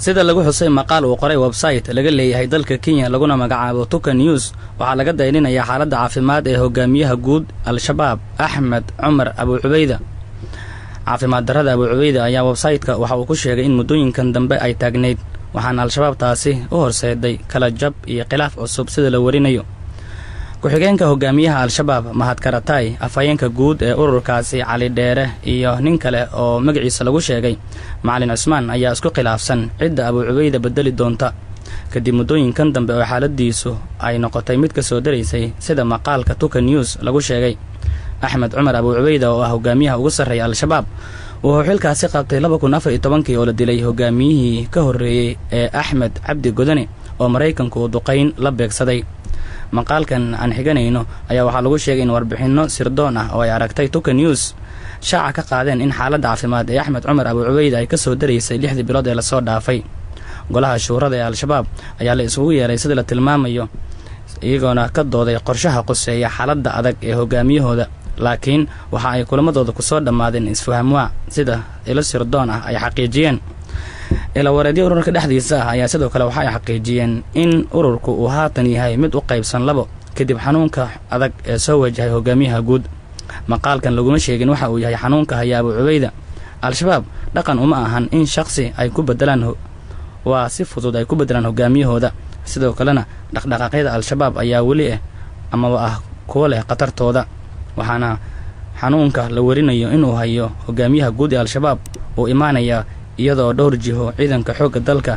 sida lagu xusay maqaal uu qoray website laga leeyahay dalka Kenya laguna magacaabo Tuka News waxa laga dayninayaa xaaladda caafimaad ee hogaamiyaha guud Al-Shabaab Ahmed Umar Abu Ubeyda. caafimaad darrada Abu Ubeyda ayaa website-ka waxa uu ku sheegay in muddooyinkan dambe ay taagneyd waxaana Al-Shabaab taasi u horseeday kala jab iyo khilaaf cusub sida la warinayo. ku-xigeenka hogaamiyaha Al-Shabaab Mahad Karatay afhayeenka guud ee ururkaasi Cali Dheere iyo nin kale oo magaciisa lagu sheegay Macalin Cusmaan ayaa isku khilaafsan cidda Abu Ubeyda bedeli doonta kadib muddooyinkan dambe oo xaaladiisu ay noqotay mid ka soo dareysay sida maqaalka Tuka News lagu sheegay. Ahmed Umar Abu Ubeyda oo ah hogaamiyaha ugu sarreeya Al-Shabaab wuxuu xilkaasi qabtay 2014 oo la dilay hogaamiyihii ka horreeyay ee Axmed Cabdi Godane oo Mareykanku duqeyn la beegsaday. maqaalkan aan xiganayno ayaa waxaa lagu sheegay in warbixinno sirdoon ah oo ay aragtay Tuka News shaaca ka qaadeen in xaaladda caafimaad ee Ahmed Umar Abu Ubeyda ay ka soo dareysay 6 bilood ee la soo dhaafay. golaha shuurada ee Al-Shabaab ayaa la isugu yeeray sida la tilmaamayo iyagoona ka dooday qorshaha qoseeya xaaladda adag ee hogaamiyahooda, laakiin waxa ay kulamadooda ku soo dhamaadeen isfahamwa sida ilo sirdoon ah ay xaqiijiyeen. ila wareedyo ururka dhexdiisa ayaa sidoo kale waxa ay xaqiijiyeen in ururku uu haatan yahay mid u qaybsan labo kadib xanuunka adag ee soo wajahay hogaamiyaha guud. maqaalkan laguma sheegin waxa uu yahay xanuunka haya Abu Ubeyda. Al-Shabaab dhaqan uma ahan in shakhsi ay ku bedelaan waa si fudud ay ku bedelaan hogaamiyahooda. sidoo kalena dhaqdhaqaaqyada Al-Shabaab ayaa weli ama kuwa leh qatartooda, waxaana xanuunka la warinayo inuu hayo hogaamiyaha guud ee Al-Shabaab oo imaanaya iyadoo dhowr jiho ciidanka xoogga dalka